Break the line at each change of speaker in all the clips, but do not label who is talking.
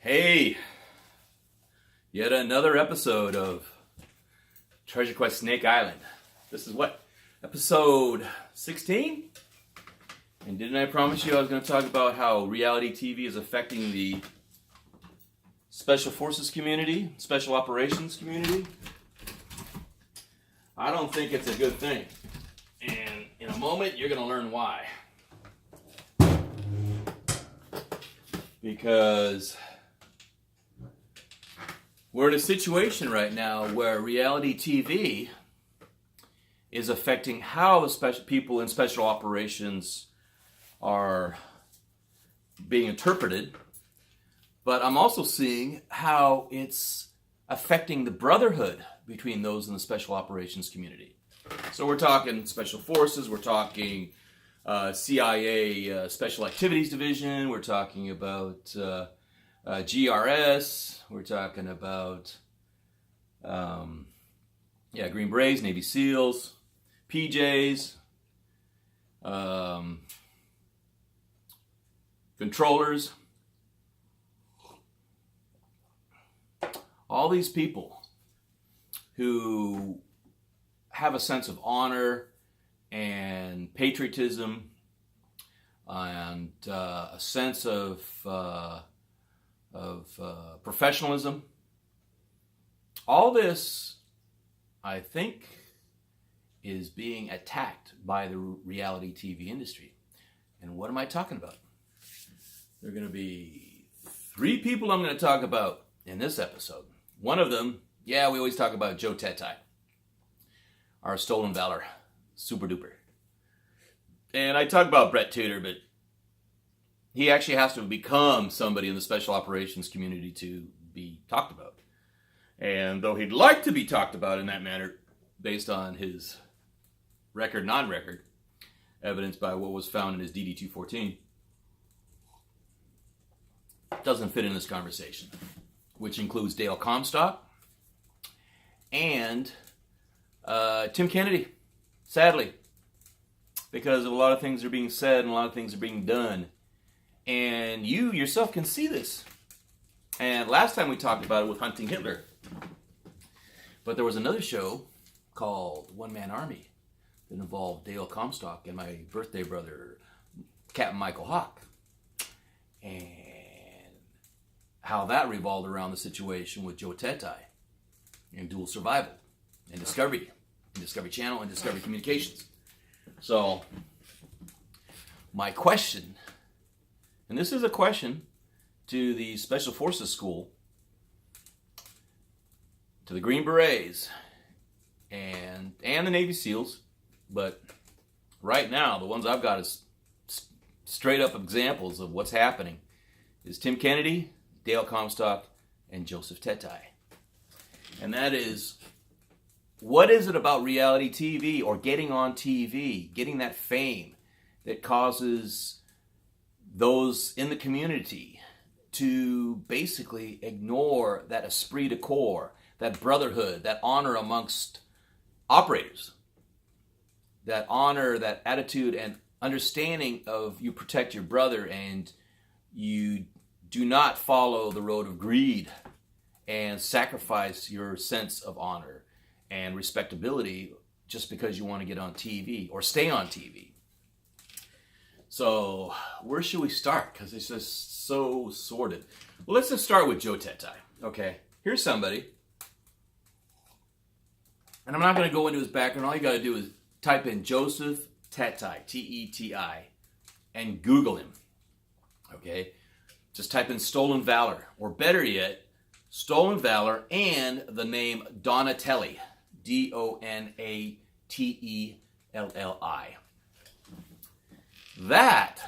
Hey, yet another episode of Treasure Quest Snake Island. This is what? Episode 16? And didn't I promise you I was going to talk about how reality TV is affecting the Special Forces community, Special Operations community? I don't think it's a good thing. And in a moment, you're going to learn why. Because we're in a situation right now where reality TV is affecting how the special people in special operations are being interpreted, but I'm also seeing how it's affecting the brotherhood between those in the special operations community. So we're talking special forces, we're talking CIA Special Activities Division, we're talking about GRS, we're talking about Green Berets, Navy SEALs, PJs, controllers. All these people who have a sense of honor and patriotism and a sense of professionalism. All this, I think, is being attacked by the reality TV industry. And what am I talking about? There are going to be 3 people I'm going to talk about in this episode. One of them, we always talk about Joe Teti, our stolen valor, super duper. And I talk about Brett Tudor, but he actually has to become somebody in the special operations community to be talked about. And though he'd like to be talked about in that manner, based on his record, non-record, evidenced by what was found in his DD-214, doesn't fit in this conversation, which includes Dale Comstock and Tim Kennedy, sadly, because of a lot of things are being said and a lot of things are being done. And you yourself can see this. And last time we talked about it with Hunting Hitler. But there was another show called One Man Army that involved Dale Comstock and my birthday brother, Captain Michael Hawk. And how that revolved around the situation with Joe Teti and dual survival and Discovery Channel and Discovery Communications. So, my question, and this is a question to the Special Forces School, to the Green Berets, and the Navy SEALs, but right now, the ones I've got is straight up examples of what's happening, is Tim Kennedy, Dale Comstock, and Joseph Teti. And that is, what is it about reality TV or getting on TV, getting that fame that causes those in the community to basically ignore that esprit de corps, that brotherhood, that honor amongst operators, that honor, that attitude and understanding of you protect your brother and you do not follow the road of greed and sacrifice your sense of honor and respectability just because you want to get on TV or stay on TV. So where should we start? Because it's just so sordid. Well, let's just start with Joe Teti. Okay, here's somebody. And I'm not going to go into his background. All you got to do is type in Joseph Teti, T-E-T-I, and Google him. Okay? Just type in Stolen Valor, or better yet, Stolen Valor and the name Donatelli, D-O-N-A-T-E-L-L-I. That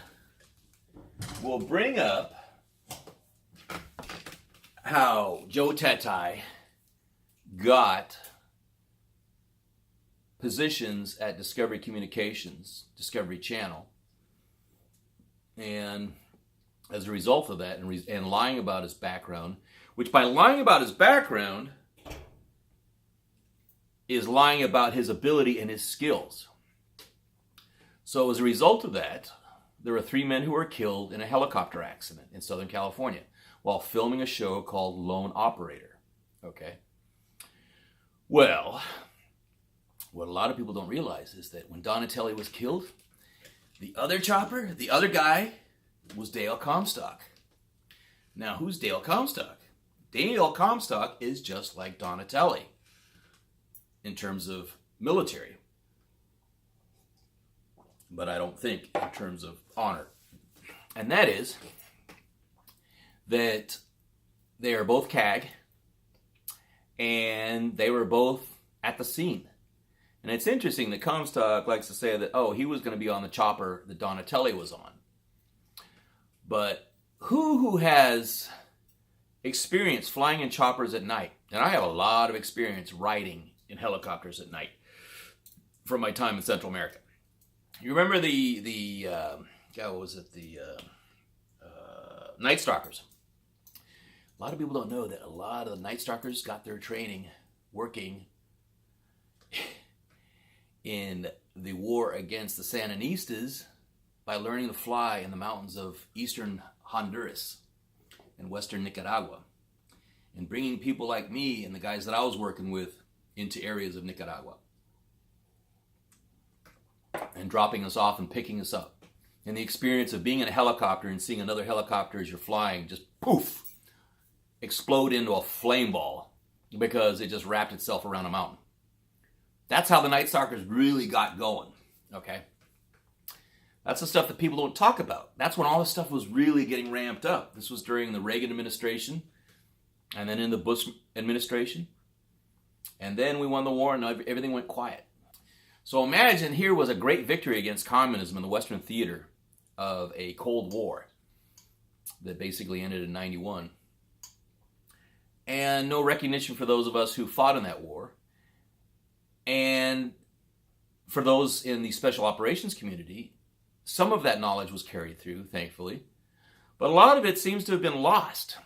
will bring up how Joe Teti got positions at Discovery Communications, Discovery Channel, and as a result of that, and lying about his background, which by lying about his background is lying about his ability and his skills. So as a result of that, there were 3 men who were killed in a helicopter accident in Southern California while filming a show called Lone Operator. Okay. Well, what a lot of people don't realize is that when Donatelli was killed, the other chopper, the other guy, was Dale Comstock. Now, who's Dale Comstock? Dale Comstock is just like Donatelli in terms of military, but I don't think in terms of honor. And that is that they are both CAG, and they were both at the scene. And it's interesting that Comstock likes to say that, oh, he was going to be on the chopper that Donatelli was on. But who has experience flying in choppers at night? And I have a lot of experience riding in helicopters at night from my time in Central America. You remember the Night Stalkers? A lot of people don't know that a lot of the Night Stalkers got their training working in the war against the Sandinistas by learning to fly in the mountains of eastern Honduras and western Nicaragua, and bringing people like me and the guys that I was working with into areas of Nicaragua and dropping us off and picking us up. And the experience of being in a helicopter and seeing another helicopter as you're flying just poof, explode into a flame ball because it just wrapped itself around a mountain. That's how the Night Stalkers really got going, okay? That's the stuff that people don't talk about. That's when all this stuff was really getting ramped up. This was during the Reagan administration, and then in the Bush administration. And then we won the war and everything went quiet. So imagine here was a great victory against communism in the Western theater of a Cold War that basically ended in 91. And no recognition for those of us who fought in that war. And for those in the special operations community, some of that knowledge was carried through, thankfully. But a lot of it seems to have been lost.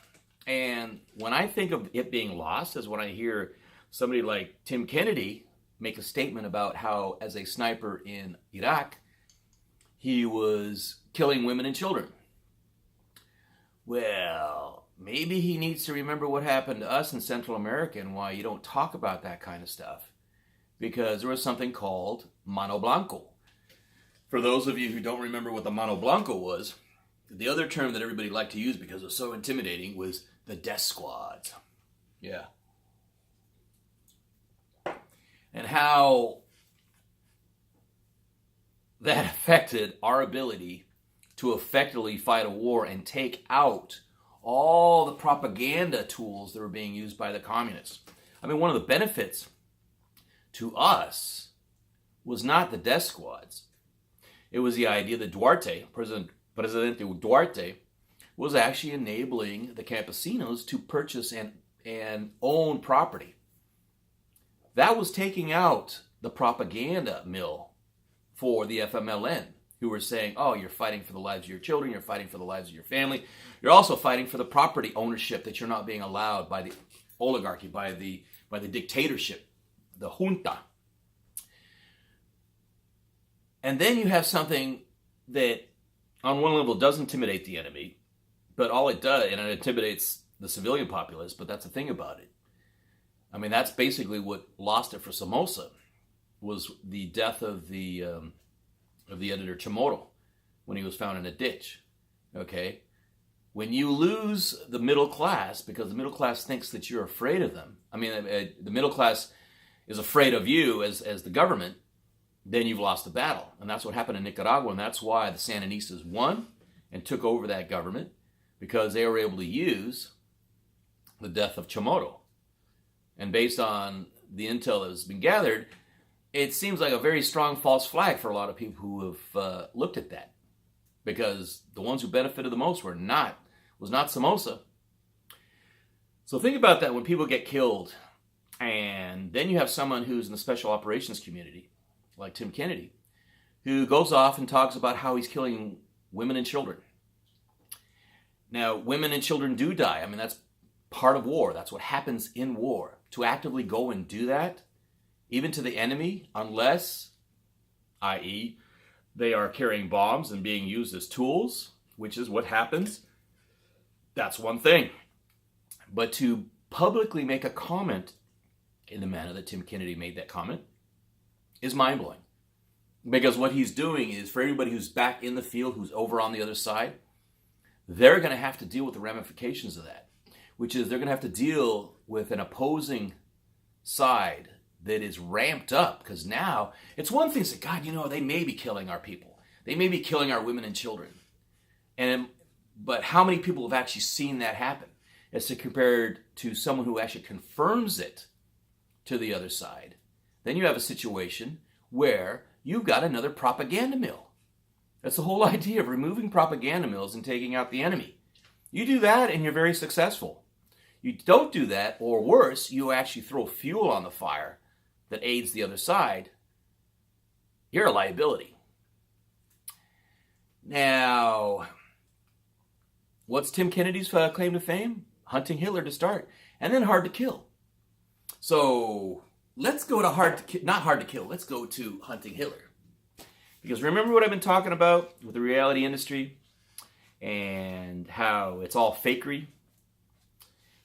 And when I think of it being lost is when I hear somebody like Tim Kennedy make a statement about how, as a sniper in Iraq, he was killing women and children. Well, maybe he needs to remember what happened to us in Central America and why you don't talk about that kind of stuff. Because there was something called Mano Blanco. For those of you who don't remember what the Mano Blanco was, the other term that everybody liked to use because it was so intimidating was the death squads. Yeah. And how that affected our ability to effectively fight a war and take out all the propaganda tools that were being used by the communists. I mean, one of the benefits to us was not the death squads. It was the idea that Duarte, Presidente Duarte, was actually enabling the campesinos to purchase and own property. That was taking out the propaganda mill for the FMLN, who were saying, oh, you're fighting for the lives of your children, you're fighting for the lives of your family, you're also fighting for the property ownership that you're not being allowed by the oligarchy, by the dictatorship, the junta. And then you have something that on one level does intimidate the enemy, but all it does, and it intimidates the civilian populace, but that's the thing about it. I mean, that's basically what lost it for Somoza, was the death of the editor Chamorro when he was found in a ditch. Okay? When you lose the middle class, because the middle class thinks that you're afraid of them, I mean, the middle class is afraid of you as the government, then you've lost the battle. And that's what happened in Nicaragua, and that's why the Sandinistas won and took over that government, because they were able to use the death of Chamorro. And based on the intel that has been gathered, it seems like a very strong false flag for a lot of people who have looked at that. Because the ones who benefited the most was not Somoza. So think about that when people get killed, and then you have someone who's in the special operations community, like Tim Kennedy, who goes off and talks about how he's killing women and children. Now, women and children do die. I mean, that's part of war. That's what happens in war. To actively go and do that, even to the enemy, unless, i.e., they are carrying bombs and being used as tools, which is what happens, that's one thing. But to publicly make a comment in the manner that Tim Kennedy made that comment is mind-blowing. Because what he's doing is, for everybody who's back in the field, who's over on the other side, they're going to have to deal with the ramifications of that, which is they're going to have to deal with an opposing side that is ramped up. Because now, it's one thing to say, God, they may be killing our people. They may be killing our women and children. But how many people have actually seen that happen? As compared to someone who actually confirms it to the other side. Then you have a situation where you've got another propaganda mill. That's the whole idea of removing propaganda mills and taking out the enemy. You do that and you're very successful. You don't do that, or worse, you actually throw fuel on the fire that aids the other side. You're a liability. Now, what's Tim Kennedy's claim to fame? Hunting Hitler to start, and then Hard to Kill. So let's go to not Hard to Kill, let's go to Hunting Hitler. Because remember what I've been talking about with the reality industry and how it's all fakery?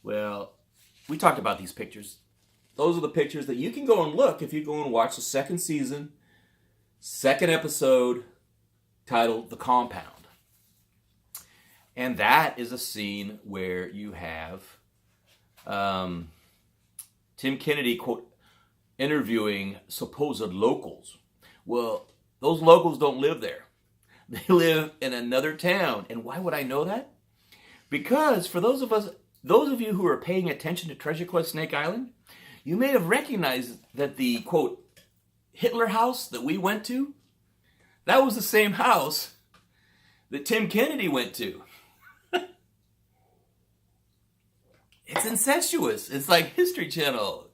Well, we talked about these pictures. Those are the pictures that you can go and look if you go and watch the second season, second episode, titled The Compound. And that is a scene where you have Tim Kennedy, quote, interviewing supposed locals. Well, those locals don't live there. They live in another town. And why would I know that? Because for those of you who are paying attention to Treasure Quest Snake Island, you may have recognized that the, quote, Hitler house that we went to, that was the same house that Tim Kennedy went to. It's incestuous. It's like History Channel,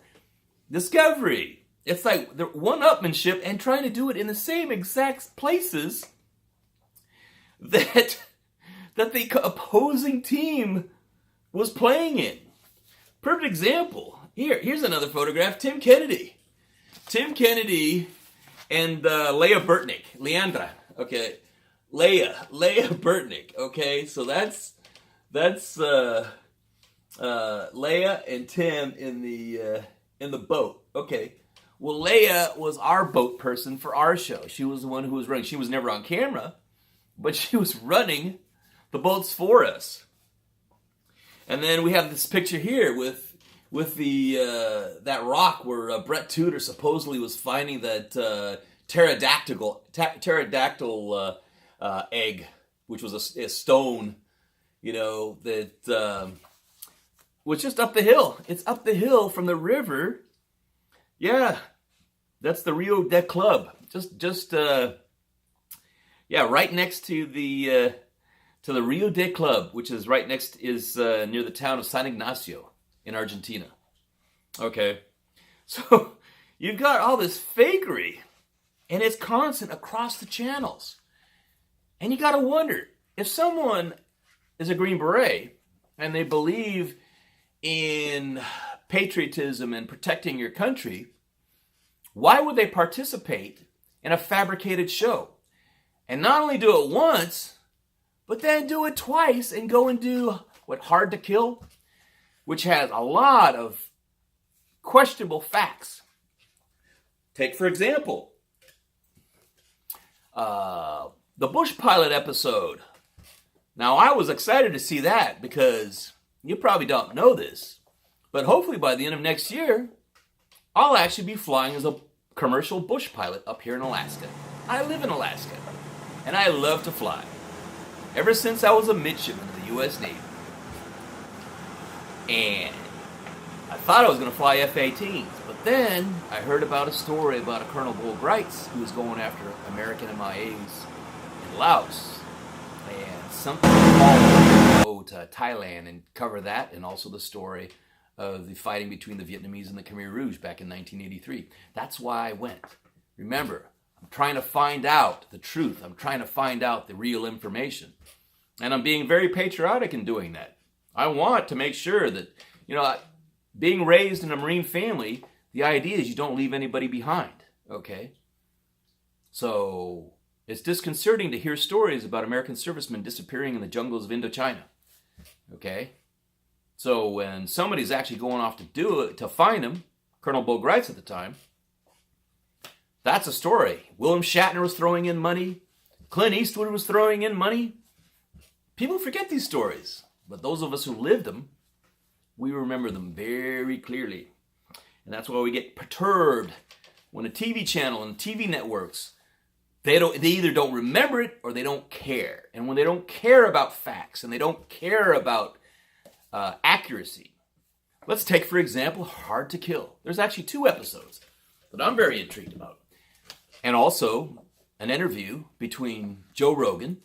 Discovery. It's like the one-upmanship and trying to do it in the same exact places that the opposing team was playing in. Perfect example. Here's another photograph. Tim Kennedy and Leandra. Okay, Leia Burtnick. Okay, so that's Leia and Tim in the boat. Okay. Well, Leia was our boat person for our show. She was the one who was running. She was never on camera, but she was running the boats for us. And then we have this picture here with the that rock where Brett Tudor supposedly was finding that pterodactyl egg, which was a stone, that was just up the hill. It's up the hill from the river. Yeah, that's the Rio de Club. Right next to the Rio de Club, which is right next near the town of San Ignacio in Argentina. Okay, so you've got all this fakery, and it's constant across the channels, and you got to wonder if someone is a Green Beret and they believe in patriotism and protecting your country, why would they participate in a fabricated show? And not only do it once, but then do it twice and go and do Hard to Kill, which has a lot of questionable facts. Take, for example, the Bush Pilot episode. Now, I was excited to see that because you probably don't know this, but hopefully by the end of next year, I'll actually be flying as a commercial bush pilot up here in Alaska. I live in Alaska, and I love to fly. Ever since I was a midshipman in the U.S. Navy. And I thought I was going to fly F-18s, but then I heard about a story about a Colonel Bull Grites who was going after American MIAs in Laos. And something called me to go to Thailand and cover that, and also the story of the fighting between the Vietnamese and the Khmer Rouge back in 1983. That's why I went. Remember, I'm trying to find out the truth. I'm trying to find out the real information. And I'm being very patriotic in doing that. I want to make sure that, being raised in a Marine family, the idea is you don't leave anybody behind, okay? So It's disconcerting to hear stories about American servicemen disappearing in the jungles of Indochina. Okay? So when somebody's actually going off to do it, to find them, Colonel Bo Grites at the time, that's a story. William Shatner was throwing in money. Clint Eastwood was throwing in money. People forget these stories. But those of us who lived them, we remember them very clearly. And that's why we get perturbed when a TV channel and TV networks, they either don't remember it or they don't care. And when they don't care about facts and they don't care about accuracy. Let's take, for example, Hard to Kill. There's actually 2 episodes that I'm very intrigued about. And also an interview between Joe Rogan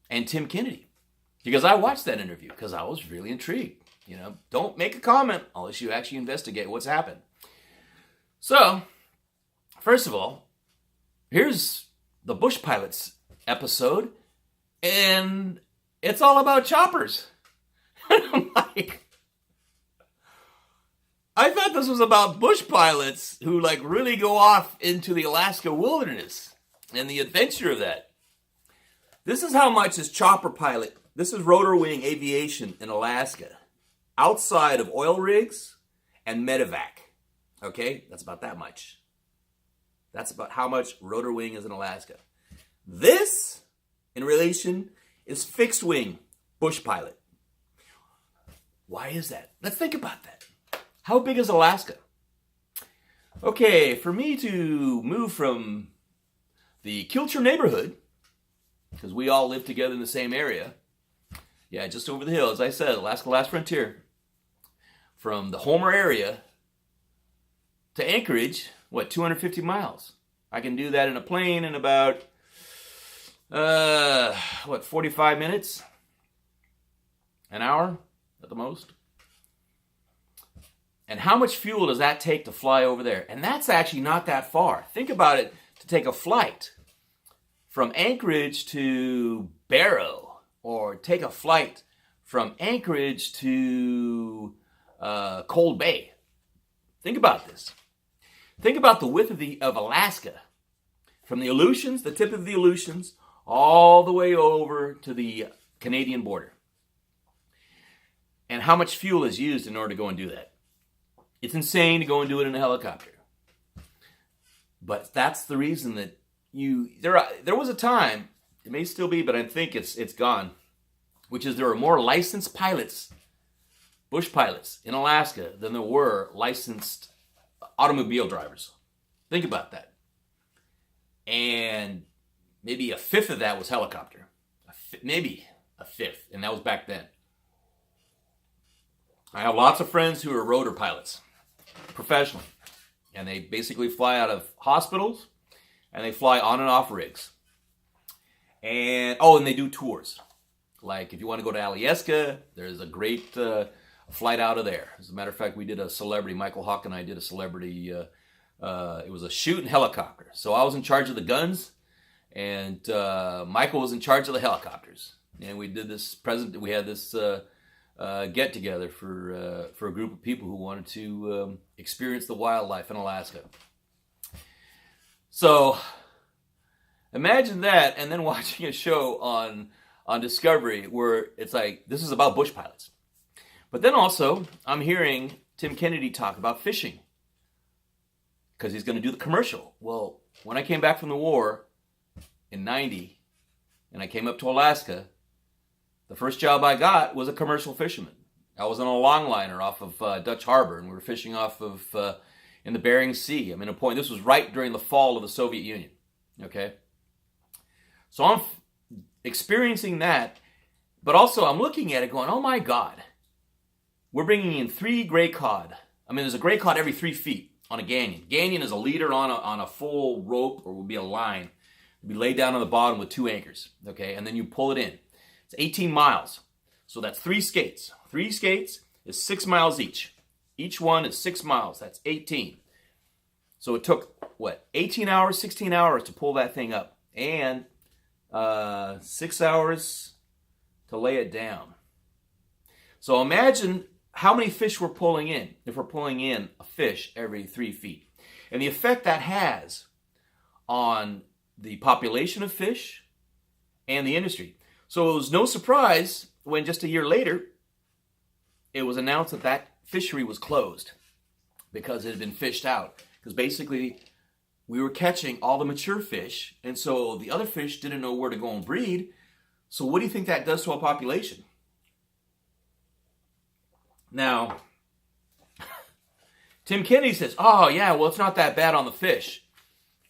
and Tim Kennedy. Because I watched that interview because I was really intrigued. You know, don't make a comment unless you actually investigate what's happened. So, first of all, here's the Bush Pilots episode, and it's all about choppers. And I'm like, I thought this was about bush pilots who like really go off into the Alaska wilderness and the adventure of that. This is how much this chopper pilot, this is rotor wing aviation in Alaska, outside of oil rigs and medevac. Okay, that's about that much. That's about how much rotor wing is in Alaska. This, in relation, is fixed wing bush pilot. Why is that? Let's think about that. How big is Alaska? Okay, for me to move from the Kilcher neighborhood, because we all live together in the same area, yeah, just over the hill, as I said, Alaska Last Frontier, from the Homer area to Anchorage, 250 miles. I can do that in a plane in about, 45 minutes? An hour at the most? And how much fuel does that take to fly over there? And that's actually not that far. Think about it, to take a flight from Anchorage to Barrow, or take a flight from Anchorage to Cold Bay. Think about this. Think about the width of Alaska, from the Aleutians, the tip of the Aleutians, all the way over to the Canadian border. And how much fuel is used in order to go and do that. It's insane to go and do it in a helicopter. But that's the reason that there was a time, it may still be, but I think it's gone, which is there are more licensed pilots, bush pilots in Alaska than there were licensed automobile drivers. Think about that. And maybe a fifth of that was helicopter. Maybe a fifth, and that was back then. I have lots of friends who are rotor pilots, professionally. And they basically fly out of hospitals, and they fly on and off rigs. And they do tours. Like if you want to go to Alyeska, there's a great flight out of there. As a matter of fact, we did a celebrity, Michael Hawk and I did a celebrity, it was a shooting helicopter. So I was in charge of the guns, and Michael was in charge of the helicopters. And we did this we had this get together for a group of people who wanted to experience the wildlife in Alaska. So imagine that, and then watching a show on Discovery where it's like, this is about bush pilots. But then also, I'm hearing Tim Kennedy talk about fishing, because he's going to do the commercial. Well, when I came back from the war in 90, and I came up to Alaska, the first job I got was a commercial fisherman. I was on a longliner off of Dutch Harbor, and we were fishing off of in the Bering Sea. I mean, this was right during the fall of the Soviet Union. Okay, so I'm experiencing that, but also I'm looking at it going, oh my God, we're bringing in 3 gray cod. I mean, there's a gray cod every 3 feet on a gangion. Gangion is a leader on a full rope, or would be a line. It'd be laid down on the bottom with 2 anchors. Okay, and then you pull it in. It's 18 miles. So that's 3 skates. 3 skates is 6 miles each. Each one is 6 miles. That's 18. So it took, 18 hours, 16 hours to pull that thing up. And 6 hours to lay it down. So imagine how many fish we're pulling in if we're pulling in a fish every 3 feet. And the effect that has on the population of fish and the industry. So it was no surprise when just a year later, it was announced that that fishery was closed because it had been fished out. Because basically, we were catching all the mature fish, and so the other fish didn't know where to go and breed. So what do you think that does to a population? Now, Tim Kennedy says, "Oh yeah, well it's not that bad on the fish."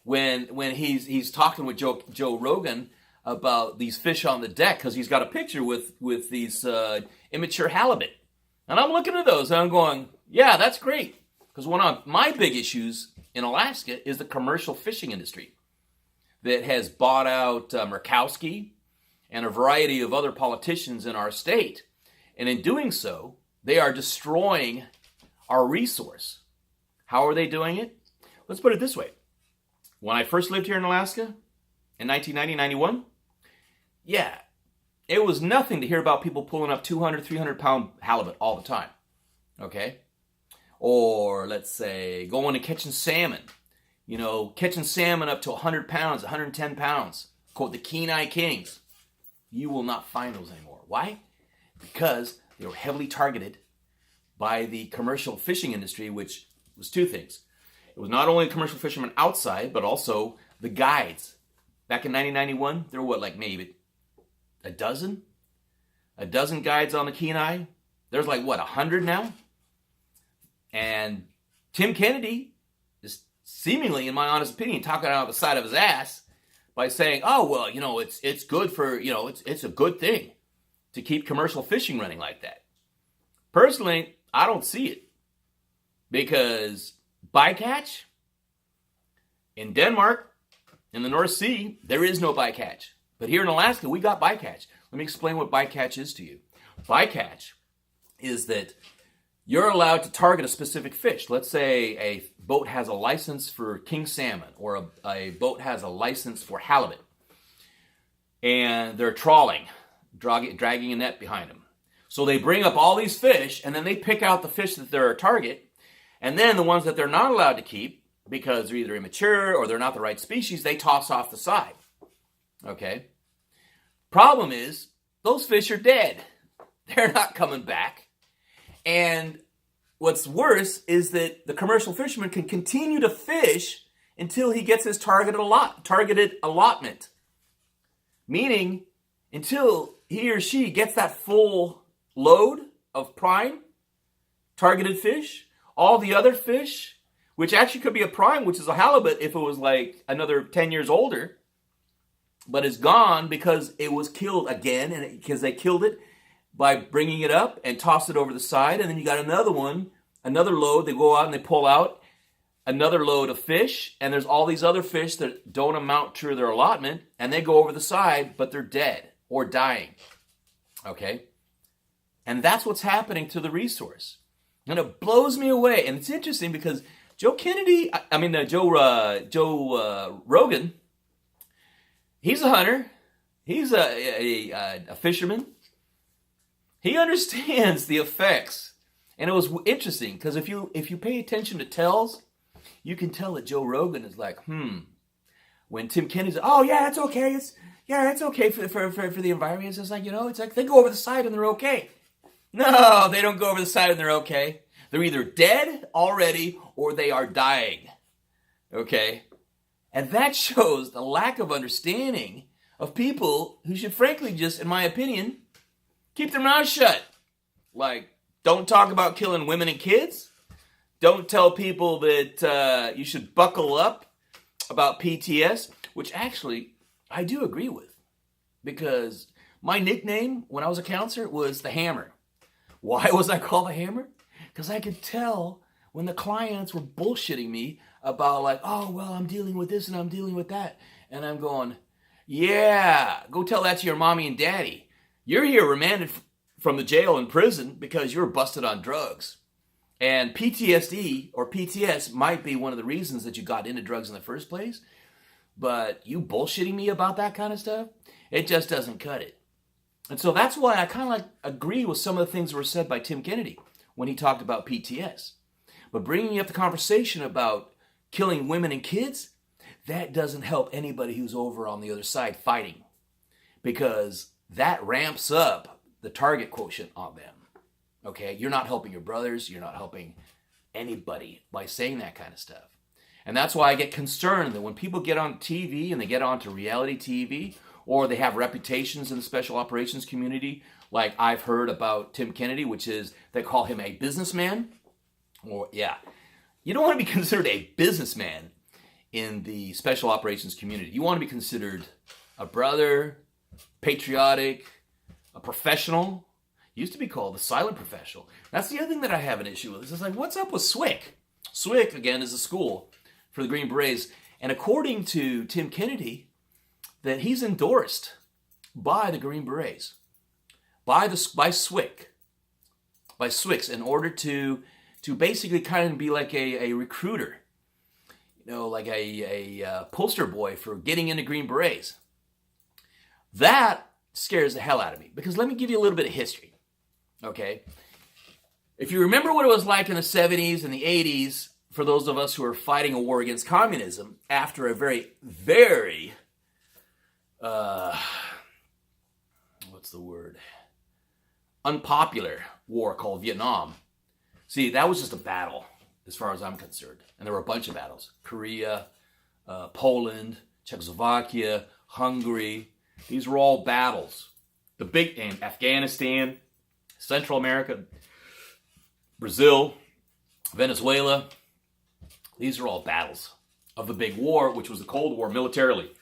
When he's talking with Joe Rogan about these fish on the deck, because he's got a picture with these immature halibut, and I'm looking at those and I'm going, "Yeah, that's great." Because one of my big issues in Alaska is the commercial fishing industry that has bought out Murkowski and a variety of other politicians in our state, and in doing so, they are destroying our resource. How are they doing it? Let's put it this way. When I first lived here in Alaska in 1990-91, yeah, it was nothing to hear about people pulling up 200, 300-pound halibut all the time, okay? Or let's say going and catching salmon, catching salmon up to 100 pounds, 110 pounds, quote the Kenai Kings. You will not find those anymore. Why? Because they were heavily targeted by the commercial fishing industry, which was two things. It was not only commercial fishermen outside, but also the guides. Back in 1991, there were maybe a dozen guides on the Kenai. There's 100 now? And Tim Kennedy is seemingly, in my honest opinion, talking out of the side of his ass by saying, "Oh, well, it's good for, it's a good thing to keep commercial fishing running like that." Personally, I don't see it. Because bycatch in Denmark, in the North Sea, there is no bycatch. But here in Alaska, we got bycatch. Let me explain what bycatch is to you. Bycatch is that you're allowed to target a specific fish. Let's say a boat has a license for king salmon, or a boat has a license for halibut. And they're trawling, dragging a net behind them. So they bring up all these fish, and then they pick out the fish that they're a target. And then the ones that they're not allowed to keep, because they're either immature or they're not the right species, they toss off the side. Okay? Problem is, those fish are dead. They're not coming back. And what's worse is that the commercial fisherman can continue to fish until he gets his targeted allotment. Meaning, until he or she gets that full load of prime targeted fish. All the other fish, which actually could be a prime, which is a halibut if it was another 10 years older, but is gone because it was killed again, and because they killed it by bringing it up and tossed it over the side. And then you got another one, another load. They go out and they pull out another load of fish, and there's all these other fish that don't amount to their allotment, and they go over the side, but they're dead or dying. Okay? And that's what's happening to the resource. And it blows me away. And it's interesting because Joe Rogan, he's a hunter. He's a fisherman. He understands the effects. And it was interesting because if you pay attention to tells, you can tell that Joe Rogan is when Tim Kennedy says, "Oh yeah, it's okay. It's okay for the environment." It's like they go over the side and they're okay. No, they don't go over the side and they're okay. They're either dead already or they are dying. Okay? And that shows the lack of understanding of people who should frankly just, in my opinion, keep their mouths shut. Don't talk about killing women and kids. Don't tell people that you should buckle up about PTS, which actually I do agree with. Because my nickname when I was a counselor was the Hammer. Why was I called the Hammer? Because I could tell when the clients were bullshitting me about "Oh, well, I'm dealing with this and I'm dealing with that." And I'm going, yeah, go tell that to your mommy and daddy. You're here remanded from the jail and prison because you were busted on drugs. And PTSD or PTS might be one of the reasons that you got into drugs in the first place. But you bullshitting me about that kind of stuff, it just doesn't cut it. And so that's why I kind of agree with some of the things that were said by Tim Kennedy when he talked about PTS. But bringing up the conversation about killing women and kids, that doesn't help anybody who's over on the other side fighting, because that ramps up the target quotient on them. Okay, you're not helping your brothers, you're not helping anybody by saying that kind of stuff. And that's why I get concerned that when people get on TV and they get onto reality TV, or they have reputations in the special operations community, like I've heard about Tim Kennedy, which is they call him a businessman. Or yeah, you don't want to be considered a businessman in the special operations community. You want to be considered a brother, patriotic, a professional. Used to be called the silent professional. That's the other thing that I have an issue with. It's like, what's up with SWCC? SWCC, again, is a school for the Green Berets. And according to Tim Kennedy, that he's endorsed by the Green Berets, by SWCC, in order to basically kind of be like a recruiter, like a poster boy for getting into Green Berets. That scares the hell out of me, because let me give you a little bit of history. Okay, if you remember what it was like in the 70s and the 80s, for those of us who are fighting a war against communism after a very, very, unpopular war called Vietnam. See, that was just a battle, as far as I'm concerned. And there were a bunch of battles. Korea, Poland, Czechoslovakia, Hungary. These were all battles. And Afghanistan, Central America, Brazil, Venezuela. These are all battles of the big war, which was the Cold War militarily.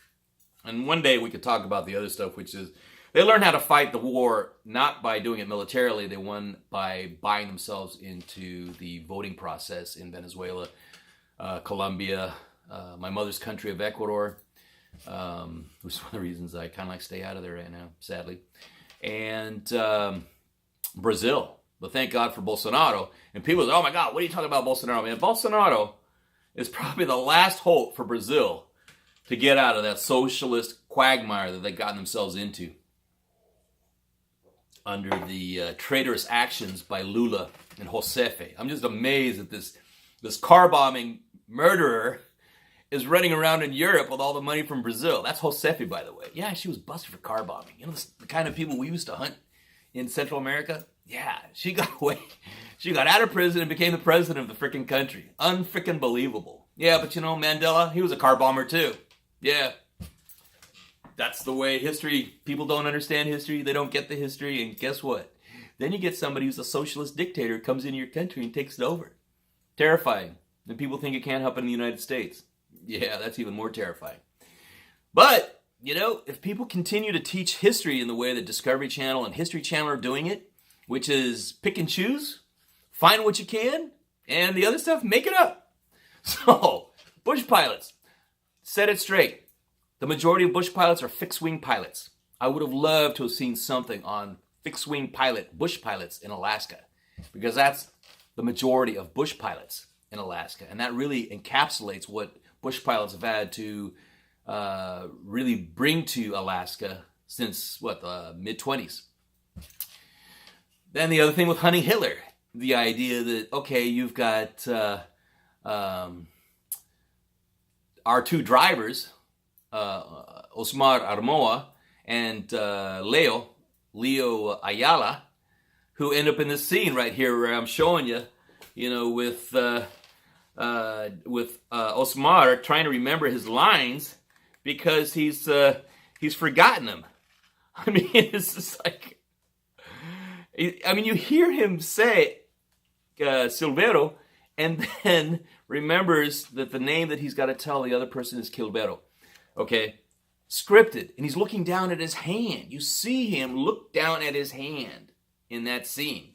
And one day we could talk about the other stuff, which is they learned how to fight the war not by doing it militarily. They won by buying themselves into the voting process in Venezuela, Colombia, my mother's country of Ecuador, which is one of the reasons I kind of like stay out of there right now, sadly, and Brazil. But thank God for Bolsonaro. And people say, oh my God, what are you talking about Bolsonaro? Man, Bolsonaro is probably the last hope for Brazil to get out of that socialist quagmire that they've gotten themselves into under the traitorous actions by Lula and Rousseff. I'm just amazed that this car-bombing murderer is running around in Europe with all the money from Brazil. That's Rousseff, by the way. Yeah, she was busted for car bombing. The kind of people we used to hunt in Central America. Yeah, she got away. She got out of prison and became the president of the freaking country. Unfreaking believable. Yeah, but Mandela, he was a car bomber too. Yeah. That's the way history, people don't understand history, they don't get the history, and guess what? Then you get somebody who's a socialist dictator who comes into your country and takes it over. Terrifying. And people think it can't happen in the United States. Yeah, that's even more terrifying. But, if people continue to teach history in the way that Discovery Channel and History Channel are doing it, which is pick and choose, find what you can, and the other stuff, make it up. So, Bush pilots, set it straight. The majority of Bush pilots are fixed-wing pilots. I would have loved to have seen something on fixed-wing Bush pilots in Alaska, because that's the majority of Bush pilots in Alaska, and that really encapsulates what Bush pilots have had to really bring to Alaska since, the mid-20s. Then the other thing with hunting Hitler, the idea that, okay, you've got our two drivers, Osmar Armoa and Leo Ayala, who end up in this scene right here where I'm showing you, with Osmar trying to remember his lines because he's forgotten them. I mean, it's just like, you hear him say Silvero, and then remembers that the name that he's got to tell the other person is Kilbero. Okay? Scripted. And he's looking down at his hand. You see him look down at his hand in that scene.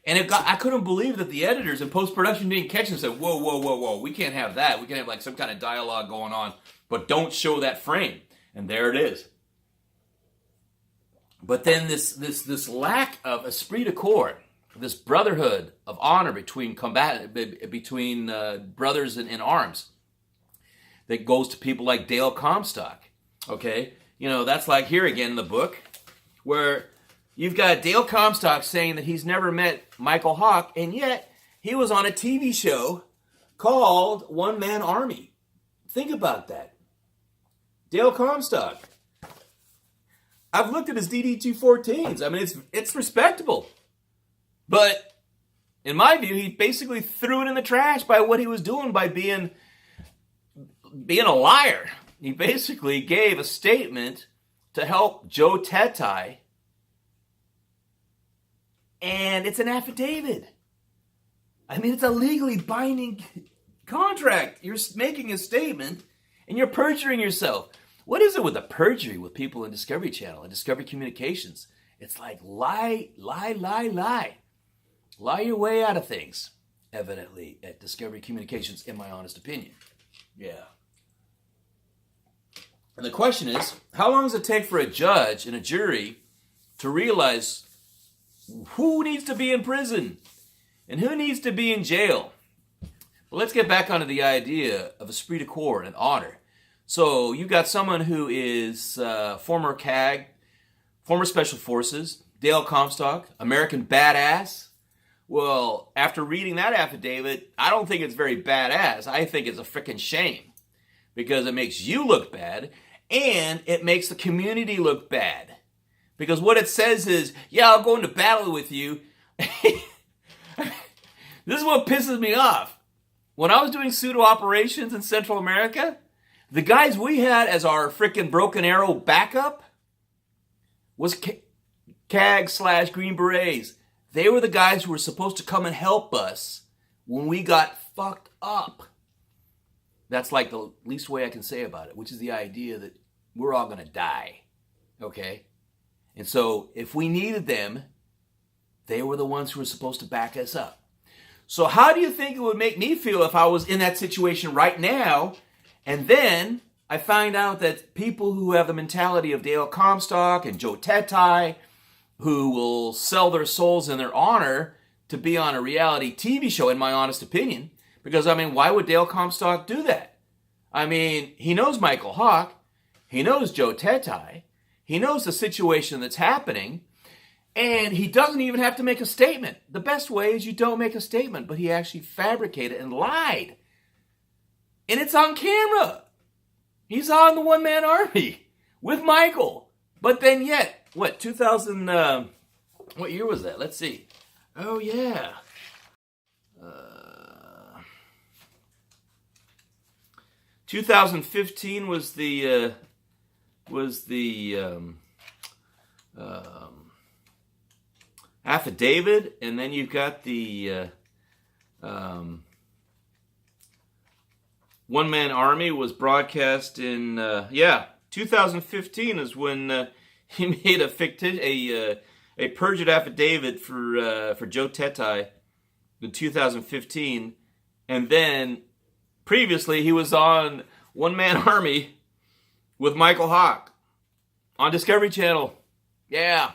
And I couldn't believe that the editors in post-production didn't catch it and said, whoa, we can't have that. We can have like some kind of dialogue going on, but don't show that frame. And there it is. But then this lack of esprit de corps, this brotherhood of honor between brothers in arms, that goes to people like Dale Comstock. Okay, that's like here again in the book, where you've got Dale Comstock saying that he's never met Michael Hawk, and yet he was on a TV show called One Man Army. think about that. Dale Comstock. I've looked at his DD-214s. I mean, it's respectable. But in my view, he basically threw it in the trash by what he was doing by being a liar. He basically gave a statement to help Joe Teti, and it's an affidavit. I mean, it's a legally binding contract. You're making a statement, and you're perjuring yourself. What is it with the perjury with people in Discovery Channel and Discovery Communications? It's like lie. Lie your way out of things, evidently, at Discovery Communications, in my honest opinion. Yeah. And the question is, how long does it take for a judge and a jury to realize who needs to be in prison and who needs to be in jail? Well, let's get back onto the idea of esprit de corps and honor. So you've got someone who is former CAG, former Special Forces, Dale Comstock, American badass. Well, after reading that affidavit, I don't think it's very badass. I think it's a freaking shame because it makes you look bad and it makes the community look bad. Because what it says is, yeah, I'll go into battle with you. This is what pisses me off. When I was doing pseudo operations in Central America, the guys we had as our freaking Broken Arrow backup was CAG / Green Berets. They were the guys who were supposed to come and help us when we got fucked up. That's like the least way I can say about it, which is the idea that we're all going to die. Okay? And so if we needed them, they were the ones who were supposed to back us up. So how do you think it would make me feel if I was in that situation right now, and then I find out that people who have the mentality of Dale Comstock and Joe Teti, who will sell their souls and their honor to be on a reality TV show, in my honest opinion. Because, I mean, why would Dale Comstock do that? I mean, he knows Michael Hawk. He knows Joe Teti. He knows the situation that's happening. And he doesn't even have to make a statement. The best way is you don't make a statement. But he actually fabricated and lied. And it's on camera. He's on the one-man army with Michael. But then yet, what, 2000, what year was that? Let's see. Oh, yeah. 2015 was the affidavit, and then you've got the one-man army was broadcast in 2015 is when he made a perjured affidavit for Joe Teti in 2015, and then previously he was on One Man Army with Michael Hawk on Discovery Channel. Yeah.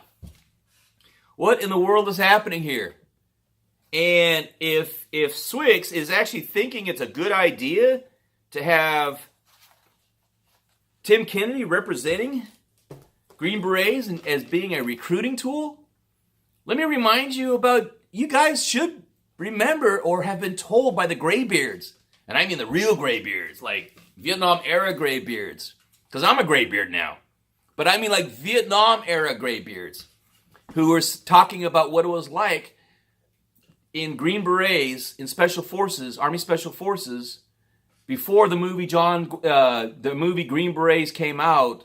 What in the world is happening here? And if Swix is actually thinking it's a good idea to have Tim Kennedy representing Green Berets and as being a recruiting tool, let me remind you about, you guys should remember or have been told by the graybeards, and I mean the real graybeards, like Vietnam era graybeards, because I'm a graybeard now, but I mean like Vietnam era graybeards who were talking about what it was like in Green Berets, in Special Forces, Army Special Forces, before the movie Green Berets came out,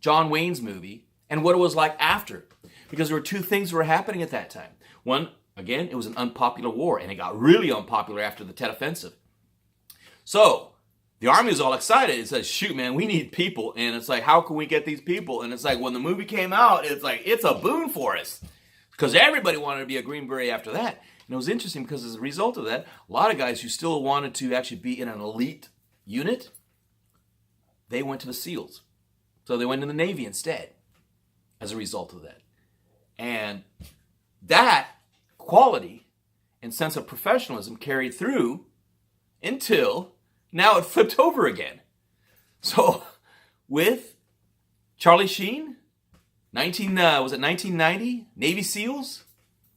John Wayne's movie, and what it was like after. Because there were two things that were happening at that time. One, again, it was an unpopular war, and it got really unpopular after the Tet Offensive. So, the Army was all excited. It says, shoot, man, we need people. And it's like, how can we get these people? And it's like, when the movie came out, it's like, it's a boon for us. Because everybody wanted to be a Green Beret after that. And it was interesting because as a result of that, a lot of guys who still wanted to actually be in an elite unit, they went to the SEALs. So they went in the Navy instead as a result of that. And that quality and sense of professionalism carried through until now it flipped over again. So with Charlie Sheen, was it 1990? Navy SEALs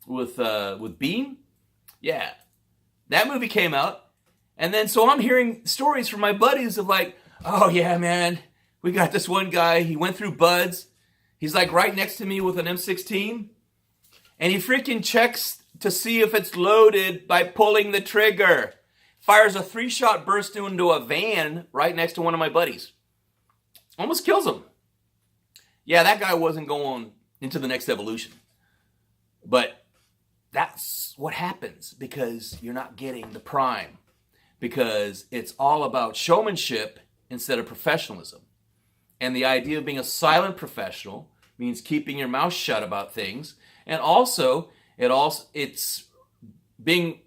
with Beam? Yeah. That movie came out, And then so I'm hearing stories from my buddies of like, oh yeah, man, we got this one guy, he went through buds. He's like right next to me with an M16. And he freaking checks to see if it's loaded by pulling the trigger. Fires a 3-shot burst into a van right next to one of my buddies. Almost kills him. Yeah, that guy wasn't going into the next evolution. But that's what happens because you're not getting the prime. Because it's all about showmanship instead of professionalism. And the idea of being a silent professional means keeping your mouth shut about things. And also, it's being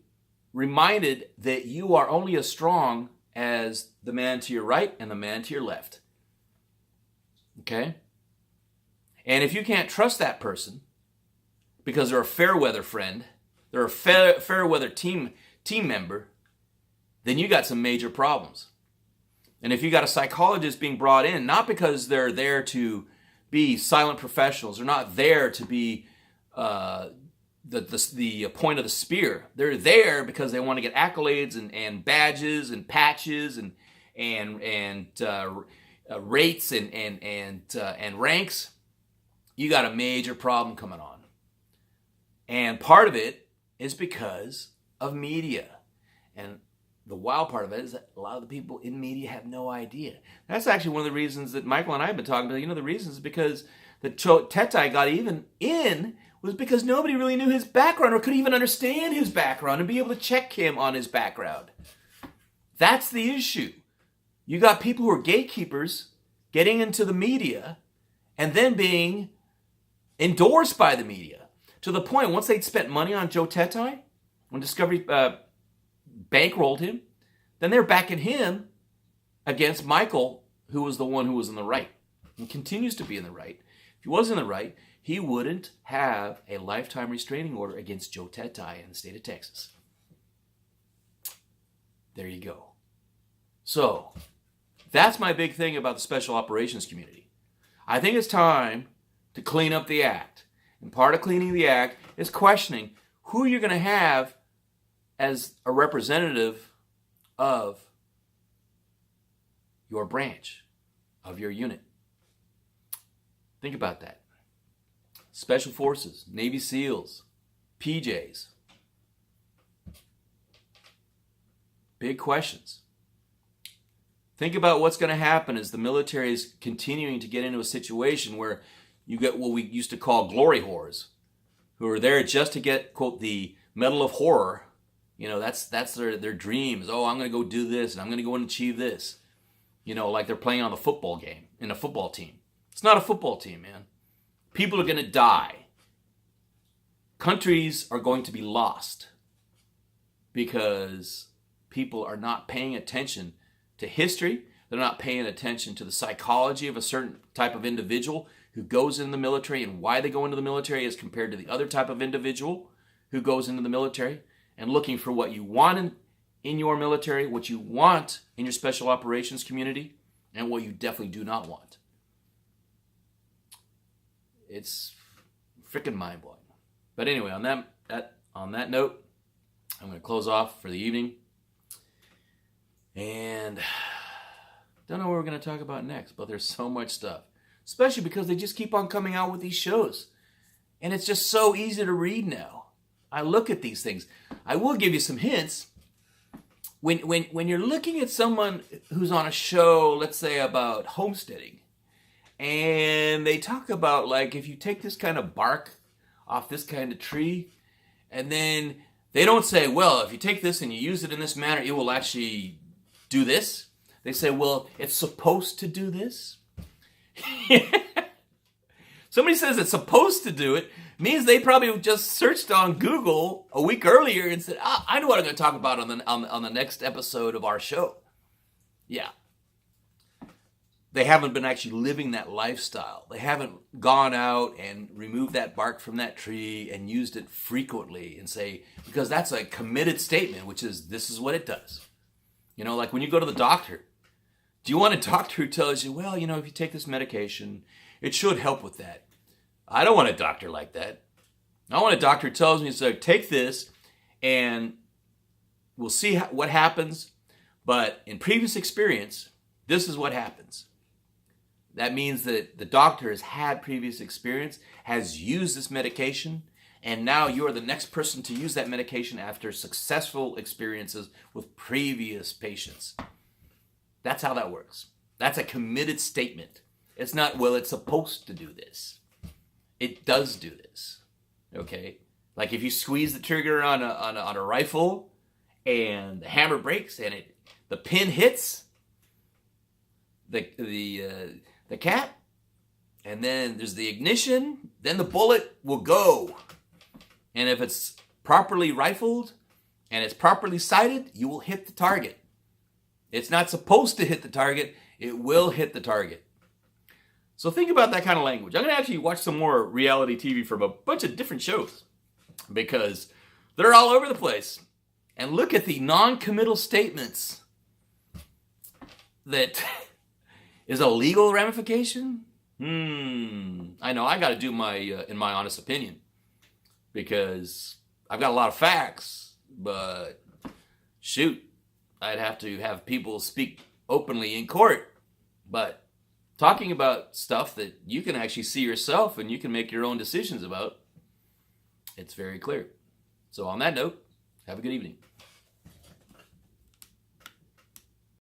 reminded that you are only as strong as the man to your right and the man to your left. Okay? And if you can't trust that person because they're a fair weather friend, they're a fair weather team member, then you got some major problems. And if you got a psychologist being brought in, not because they're there to be silent professionals, they're not there to be the point of the spear. They're there because they want to get accolades and badges and patches and rates and ranks. You got a major problem coming on, and part of it is because of media. And the wild part of it is that a lot of the people in media have no idea. That's actually one of the reasons that Michael and I have been talking about. The reasons is because the Teti got even in was because nobody really knew his background or could even understand his background and be able to check him on his background. That's the issue. You got people who are gatekeepers getting into the media and then being endorsed by the media to the point once they'd spent money on Joe Teti, when Discovery bankrolled him, then they're backing him against Michael, who was the one who was in the right and continues to be in the right. If he was in the right, he wouldn't have a lifetime restraining order against Joe Teti in the state of Texas. There you go. So, that's my big thing about the special operations community. I think it's time to clean up the act. And part of cleaning the act is questioning who you're going to have as a representative of your branch, of your unit. Think about that. Special Forces, Navy SEALs, PJs. Big questions. Think about what's going to happen as the military is continuing to get into a situation where you get what we used to call glory whores, who are there just to get, quote, the Medal of Horror. That's their dreams. Oh, I'm going to go do this, and I'm going to go and achieve this. Like they're playing on the football game, in a football team. It's not a football team, man. People are going to die. Countries are going to be lost because people are not paying attention to history. They're not paying attention to the psychology of a certain type of individual who goes in the military and why they go into the military as compared to the other type of individual who goes into the military, and looking for what you want in your military, what you want in your special operations community, and what you definitely do not want. It's freaking mind-blowing. But anyway, on that note, I'm going to close off for the evening. And don't know what we're going to talk about next, but there's so much stuff. Especially because they just keep on coming out with these shows. And it's just so easy to read now. I look at these things. I will give you some hints. When you're looking at someone who's on a show, let's say about homesteading, and they talk about, like, if you take this kind of bark off this kind of tree, and then they don't say, well, if you take this and you use it in this manner, it will actually do this. They say, well, it's supposed to do this. Somebody says it's supposed to do it, means they probably just searched on Google a week earlier and said, I know what I'm going to talk about on the next episode of our show. Yeah. They haven't been actually living that lifestyle. They haven't gone out and removed that bark from that tree and used it frequently and say, because that's a committed statement, which is, this is what it does. Like when you go to the doctor, do you want a doctor who tells you, well, if you take this medication, it should help with that? I don't want a doctor like that. I want a doctor who tells me, take this and we'll see what happens But in previous experience, this is what happens. That means that the doctor has had previous experience, has used this medication, and now you're the next person to use that medication after successful experiences with previous patients. That's how that works. That's a committed statement. It's not, well, it's supposed to do this. It does do this. Okay? Like if you squeeze the trigger on a rifle and the hammer breaks and the pin hits the cap, and then there's the ignition, then the bullet will go. And if it's properly rifled and it's properly sighted, you will hit the target. It's not supposed to hit the target. It will hit the target. So think about that kind of language. I'm going to actually watch some more reality TV from a bunch of different shows because they're all over the place. And look at the non-committal statements that is a legal ramification. I know I got to do my, in my honest opinion, because I've got a lot of facts, but shoot, I'd have to have people speak openly in court. But talking about stuff that you can actually see yourself and you can make your own decisions about, it's very clear. So on that note, have a good evening.